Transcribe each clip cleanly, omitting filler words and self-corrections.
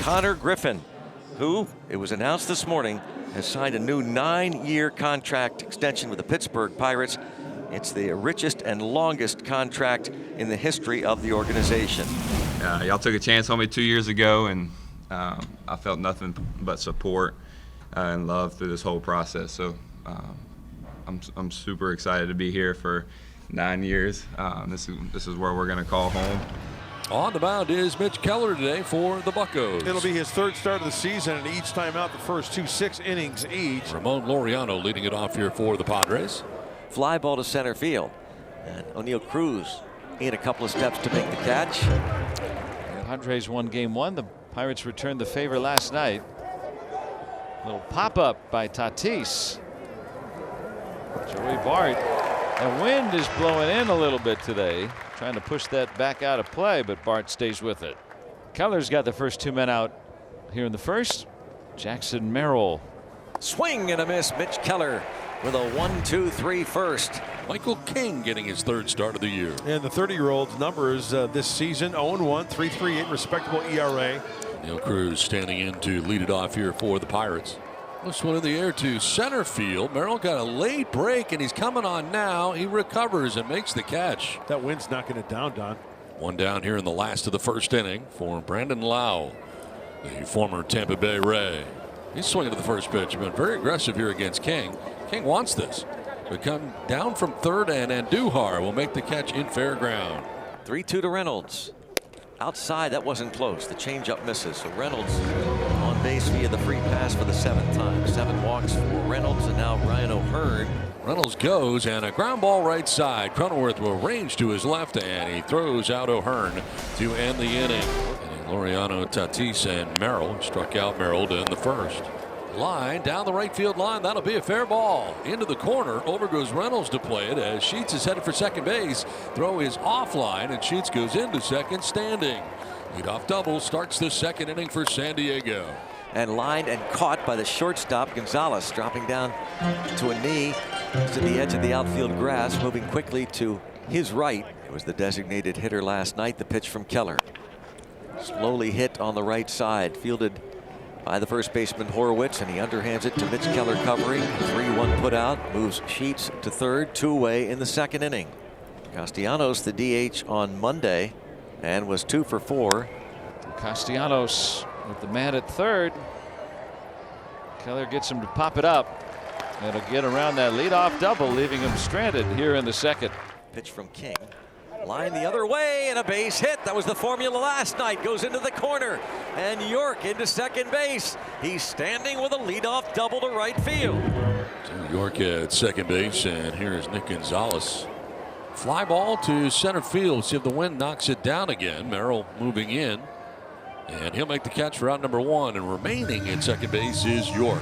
Griffin, who, it was announced this morning, has signed a new 9-year contract extension with the Pittsburgh Pirates. It's the richest and longest contract in the history of the organization. Y'all took a chance on me 2 years ago, and I felt nothing but support and love through this whole process. So I'm super excited to be here for 9 years. This is where we're going to call home. On the mound is Mitch Keller today for the Buccos. It'll be his third start of the season, and each time out the first 6 innings each. Ramon Laureano leading it off here for the Padres. Fly ball to center field. And O'Neill Cruz in a couple of steps to make the catch. The Padres won game 1. The Pirates returned the favor last night. Little pop-up by Tatis. Joey Bart. The wind is blowing in a little bit today, trying to push that back out of play, but Bart stays with it. Keller's got the first 2 men out here in the first. Jackson Merrill. Swing and a miss. Mitch Keller with a 1-2-3 first. Michael King getting his third start of the year. And the 30-year-old's numbers this season: 0-1, 3.38 respectable ERA. O'Neill Cruz standing in to lead it off here for the Pirates. This one in the air to center field. Merrill got a late break, and he's coming on now. He recovers and makes the catch. That wind's knocking it down, Don. One down here in the last of the first inning for Brandon Lau, the former Tampa Bay Ray. He's swinging to the first pitch. Been very aggressive here against King. King wants this. But come down from third, and Andujar will make the catch in fair ground. 3-2 to Reynolds. Outside, that wasn't close. The changeup misses. So Reynolds on base via the free pass for the 7th time. 7 walks for Reynolds, and now Ryan O'Hearn. Reynolds goes, and a ground ball right side. Cronenworth will range to his left, and he throws out O'Hearn to end the inning. Laureano, Tatis, and Merrill struck out Merrill to end the first. Line down the right field line. That'll be a fair ball. Into the corner. Over goes Reynolds to play it as Sheets is headed for second base. Throw is offline, and Sheets goes into second standing. Leadoff double starts the second inning for San Diego. And lined and caught by the shortstop Gonzalez, dropping down to a knee to the edge of the outfield grass, moving quickly to his right. It was the designated hitter last night. The pitch from Keller. Slowly hit on the right side, fielded by the first baseman Horowitz, and he underhands it to Mitch Keller covering. 3-1 put out, moves Sheets to third, 2 away in the second inning. Castellanos the DH on Monday and was 2 for 4. Castellanos with the man at third. Keller gets him to pop it up. That'll get around that leadoff double, leaving him stranded here in the second. Pitch from King. Line the other way, and a base hit. That was the formula last night. Goes into the corner, and York into second base. He's standing with a leadoff double to right field. York at second base, and here is Nick Gonzalez. Fly ball to center field. See if the wind knocks it down again. Merrill moving in, and he'll make the catch for out number 1. And remaining at second base is York.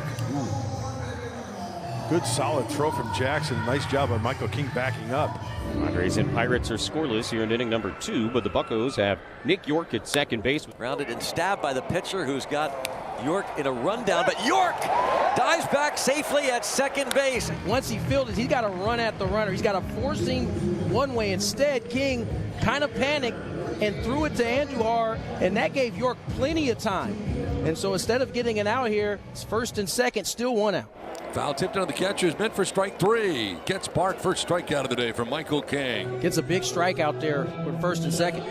Good solid throw from Jackson. Nice job by Michael King backing up. Padres and Pirates are scoreless here in inning number 2, but the Buccos have Nick York at second base. Rounded and stabbed by the pitcher, who's got York in a rundown, but York dives back safely at second base. Once he fielded, he's got to run at the runner. He's got to force him one way. Instead, King kind of panicked and threw it to Andujar, and that gave York plenty of time. And so instead of getting an out here, it's first and second, still 1 out. Foul tipped on the catcher is meant for strike 3. Gets Bart first strikeout of the day from Michael King. Gets a big strike out there with first and second.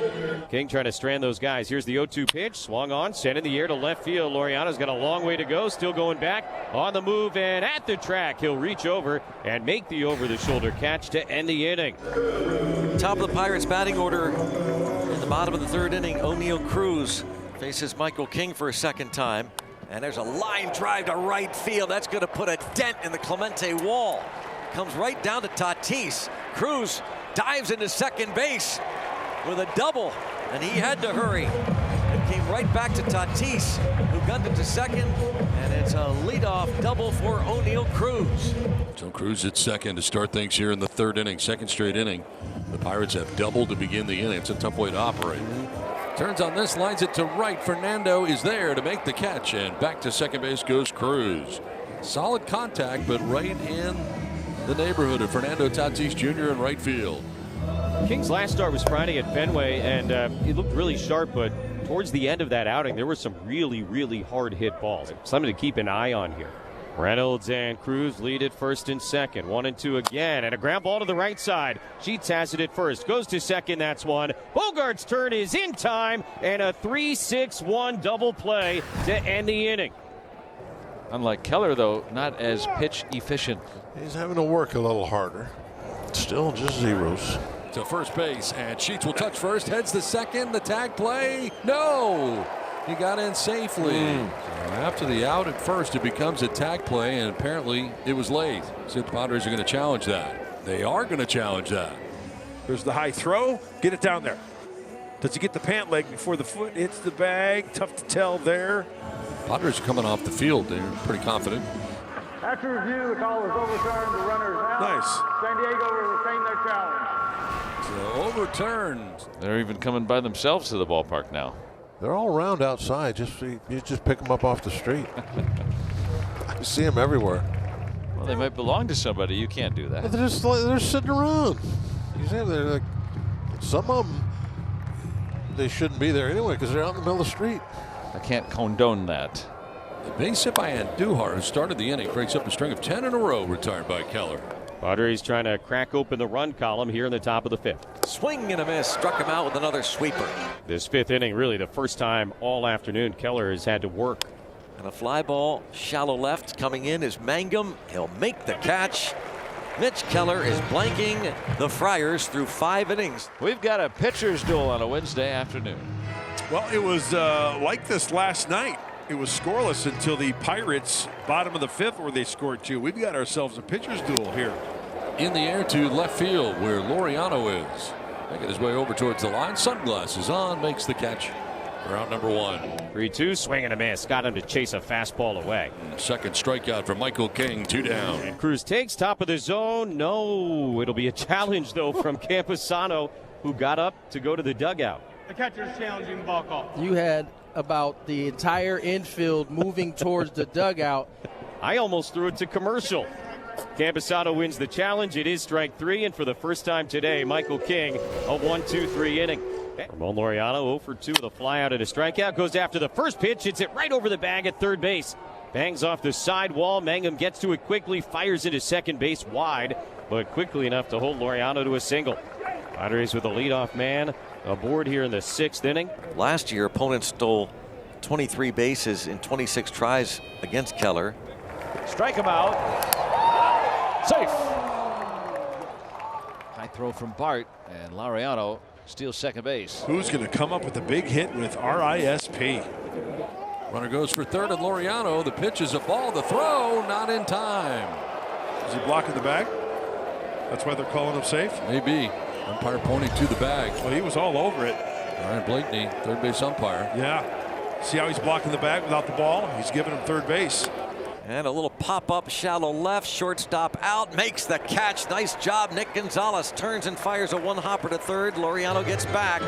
King trying to strand those guys. Here's the 0-2 pitch. Swung on, sent in the air to left field. Laureano's got a long way to go. Still going back on the move and at the track. He'll reach over and make the over-the-shoulder catch to end the inning. Top of the Pirates batting order in the bottom of the 3rd inning. O'Neill Cruz faces Michael King for a second time. And there's a line drive to right field. That's going to put a dent in the Clemente wall. Comes right down to Tatis. Cruz dives into second base with a double, and he had to hurry. It came right back to Tatis, who gunned it to second, and it's a leadoff double for O'Neill Cruz. So Cruz at second to start things here in the 3rd inning, second straight inning. The Pirates have doubled to begin the inning. It's a tough way to operate. Turns on this, lines it to right. Fernando is there to make the catch, and back to second base goes Cruz. Solid contact, but right in the neighborhood of Fernando Tatis Jr. in right field. King's last start was Friday at Fenway, and he looked really sharp, but towards the end of that outing, there were some really, really hard hit balls. Something to keep an eye on here. Reynolds and Cruz lead at first and second. 1 and 2 again, and a ground ball to the right side. Sheets has it at first, goes to second, that's one. Bogart's turn is in time, and a 3-6-1 double play to end the inning. Unlike Keller, though, not as pitch efficient. He's having to work a little harder. Still just zeros. To first base, and Sheets will touch first, heads to second, the tag play. No! He got in safely. So after the out at first, it becomes a tag play, and apparently it was late. So the Padres are going to challenge that. They are going to challenge that. There's the high throw. Get it down there. Does he get the pant leg before the foot hits the bag? Tough to tell there. Padres are coming off the field. They're pretty confident. After review, the call is overturned. The runners out. Nice. San Diego will retain their challenge. So overturned. They're even coming by themselves to the ballpark now. They're all around outside. You just pick them up off the street. I see them everywhere. Well, they might belong to somebody. You can't do that. But they're sitting around. You see, they're like, some of them, they shouldn't be there anyway because they're out in the middle of the street. I can't condone that. The base hit by Andujar, who started the inning, breaks up a string of 10 in a row, retired by Keller. Padres trying to crack open the run column here in the top of the fifth. Swing and a miss. Struck him out with another sweeper. This fifth inning, really the first time all afternoon Keller has had to work. And a fly ball, shallow left. Coming in is Mangum. He'll make the catch. Mitch Keller is blanking the Friars through 5 innings. We've got a pitcher's duel on a Wednesday afternoon. Well, it was like this last night. It was scoreless until the Pirates, bottom of the fifth, where they scored 2. We've got ourselves a pitcher's duel here. In the air to left field, where Laureano is. Making his way over towards the line. Sunglasses on, makes the catch for out number 1. 3-2, swing and a miss. Got him to chase a fastball away. Second strikeout for Michael King, 2 down. And Cruz takes top of the zone. No, it'll be a challenge, though, from Campusano, who got up to go to the dugout. The catcher's challenging ball call. You had about the entire infield moving towards the dugout. I almost threw it to commercial. Campusano wins the challenge. It is strike 3, and for the first time today, Michael King, a 1-2-3 inning. Ramon Laureano 0 for 2 with a fly out and a strikeout. Goes after the first pitch, hits it right over the bag at third base. Bangs off the side wall. Mangum gets to it quickly, fires into second base wide, but quickly enough to hold Laureano to a single. Padres with a leadoff man aboard here in the 6th inning. Last year, opponents stole 23 bases in 26 tries against Keller. Strike him out. Safe. High throw from Bart, and Laureano steals second base. Who's going to come up with a big hit with RISP? Runner goes for third, and Laureano. The pitch is a ball. The throw, not in time. Is he blocking the bag? That's why they're calling him safe? Maybe. Umpire pointing to the bag. Well, he was all over it. Ryan Blakeney, third base umpire. Yeah. See how he's blocking the bag without the ball? He's giving him third base. And a little pop-up, shallow left, shortstop out, makes the catch. Nice job. Nick Gonzalez turns and fires a one-hopper to third. Laureano gets back.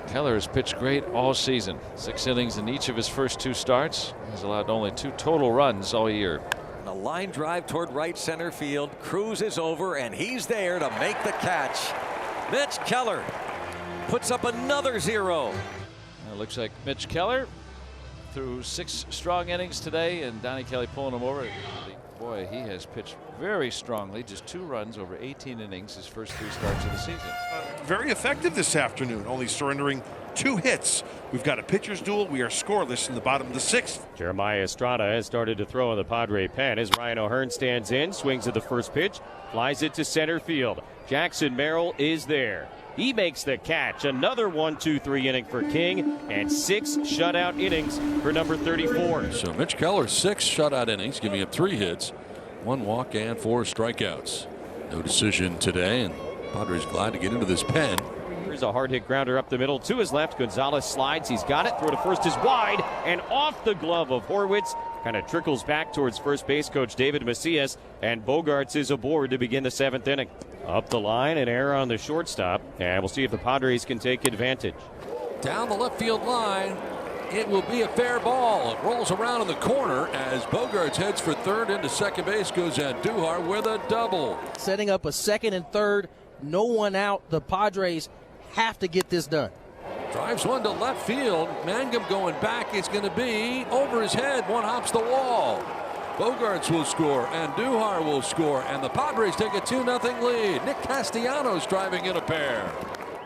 Keller has pitched great all season. 6 innings in each of his first 2 starts. He's allowed only 2 total runs all year. And a line drive toward right center field. Cruz is over, and he's there to make the catch. Mitch Keller puts up another 0. It looks like Mitch Keller threw 6 strong innings today, and Donnie Kelly pulling him over. Boy, he has pitched very strongly. Just 2 runs over 18 innings his first 3 starts of the season. Very effective this afternoon, only surrendering 2 hits. We've got a pitcher's duel. We are scoreless in the bottom of the 6th. Jeremiah Estrada has started to throw in the Padre pen as Ryan O'Hearn stands in, swings at the first pitch, flies it to center field. Jackson Merrill is there. He makes the catch. Another 1-2-3 inning for King, and 6 shutout innings for number 34. So Mitch Keller, 6 shutout innings, giving up 3 hits, 1 walk, and 4 strikeouts. No decision today, and Padres glad to get into this pen. Here's a hard hit grounder up the middle to his left. Gonzalez slides. He's got it. Throw to first is wide and off the glove of Horwitz. Kind of trickles back towards first base coach David Macias, and Bogarts is aboard to begin the 7th inning. Up the line, an error on the shortstop, and we'll see if the Padres can take advantage. Down the left field line, it will be a fair ball. It rolls around in the corner as Bogarts heads for third. Into second base goes Andujar with a double. Setting up a second and third, no one out. The Padres have to get this done. Drives one to left field. Mangum going back. It's going to be over his head. One hops the wall. Bogarts will score and Duhar will score, and the Padres take a 2-0 lead. Nick Castellanos driving in a pair.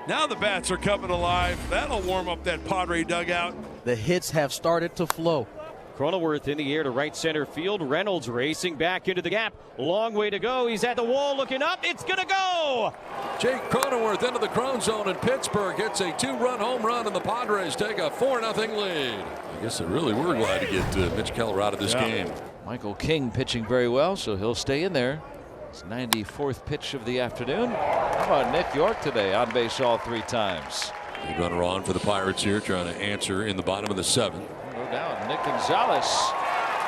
Now the bats are coming alive. That'll warm up that Padre dugout. The hits have started to flow. Cronenworth in the air to right center field. Reynolds racing back into the gap. Long way to go. He's at the wall looking up. It's going to go. Jake Cronenworth into the Crone zone in Pittsburgh hits a 2-run home run, and the Padres take a 4-0 lead. I guess they really were glad to get Mitch Keller out of this game. Michael King pitching very well, so he'll stay in there. It's 94th pitch of the afternoon. How about Nick York today? On base all 3 times. Big runner on for the Pirates here, trying to answer in the bottom of the 7th. Go down. Nick Gonzalez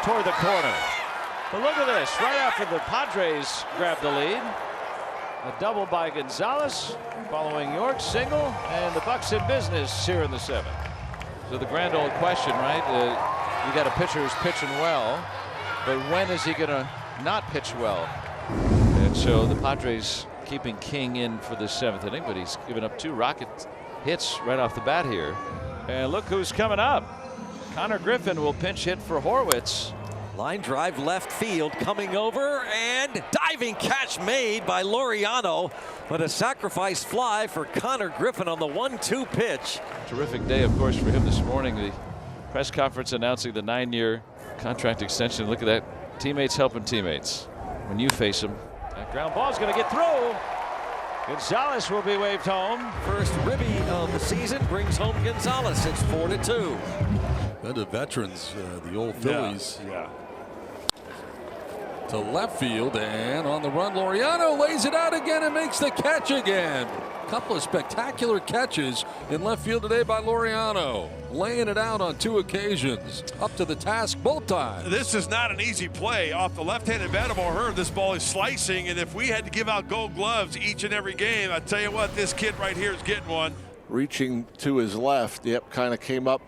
toward the corner. But look at this. Right after the Padres grab the lead, a double by Gonzalez, following York's single, and the Bucks in business here in the 7th. So the grand old question, right? You got a pitcher who's pitching well, but when is he going to not pitch well? And so the Padres keeping King in for the 7th inning, but he's given up 2 rocket hits right off the bat here. And look who's coming up. Connor Griffin will pinch hit for Horwitz. Line drive left field, coming over, and diving catch made by Laureano, but a sacrifice fly for Connor Griffin on the 1-2 pitch. Terrific day, of course, for him this morning. The press conference announcing the 9-year contract extension. Look at that. Teammates helping teammates. When you face them, that ground ball is going to get through. Gonzalez will be waved home. First ribby of the season brings home Gonzalez. It's 4-2. And the veterans, the old Phillies. To left field, and on the run, Laureano lays it out again and makes the catch again. A couple of spectacular catches in left field today by Laureano, laying it out on 2 occasions. Up to the task both times. This is not an easy play off the left-handed bat of O'Hearn. This ball is slicing, and if we had to give out gold gloves each and every game, I tell you what, this kid right here is getting one. Reaching to his left. Yep, kind of came up.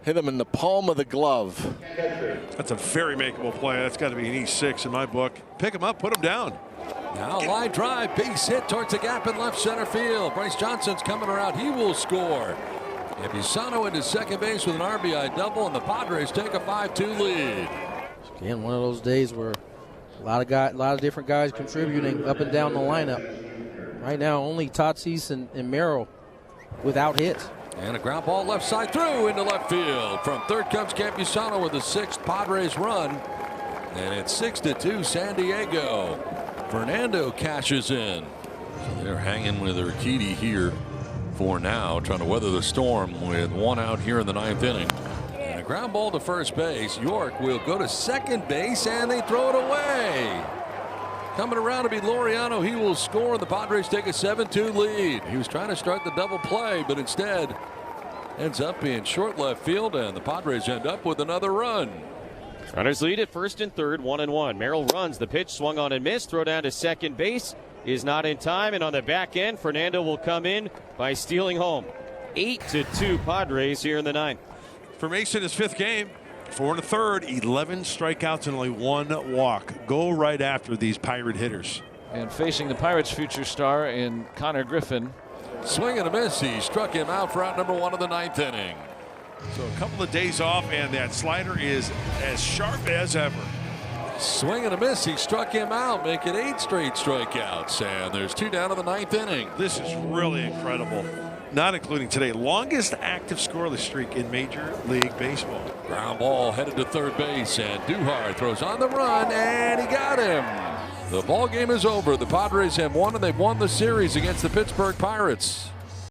Hit him in the palm of the glove. That's a very makeable play. That's got to be an E6 in my book. Pick him up, put him down. Now line drive, base hit towards the gap in left center field. Bryce Johnson's coming around. He will score. Castellanos into second base with an RBI double, and the Padres take a 5-2 lead. Again, one of those days where a lot of different guys contributing up and down the lineup. Right now, only Tatis and Merrill without hits. And a ground ball left side through into left field. From third comes Castellanos with the 6th Padres run. And it's 6-2 San Diego. Fernando cashes in. So they're hanging with Urquidy here for now, trying to weather the storm with 1 out here in the 9th inning. And a ground ball to first base. York will go to second base, and they throw it away. Coming around to be Laureano. He will score, and the Padres take a 7-2 lead. He was trying to start the double play, but instead ends up being short left field, and the Padres end up with another run. Runners lead at first and third, 1-1. Merrill runs. The pitch swung on and missed. Throw down to second base is not in time, and on the back end, Fernando will come in by stealing home. 8-2 Padres here in the 9th. For Mason, his 5th game. 4 1/3, 11 strikeouts and only 1 walk. Go right after these Pirate hitters. And facing the Pirates' future star in Connor Griffin. Swing and a miss. He struck him out for out number 1 of the 9th inning. So a couple of days off, and that slider is as sharp as ever. Swing and a miss. He struck him out, making 8 straight strikeouts. And there's 2 down in the 9th inning. This is really incredible. Not including today. Longest active scoreless streak in Major League Baseball. Ground ball headed to third base, and Duhar throws on the run, and he got him. The ball game is over. The Padres have won, and they've won the series against the Pittsburgh Pirates.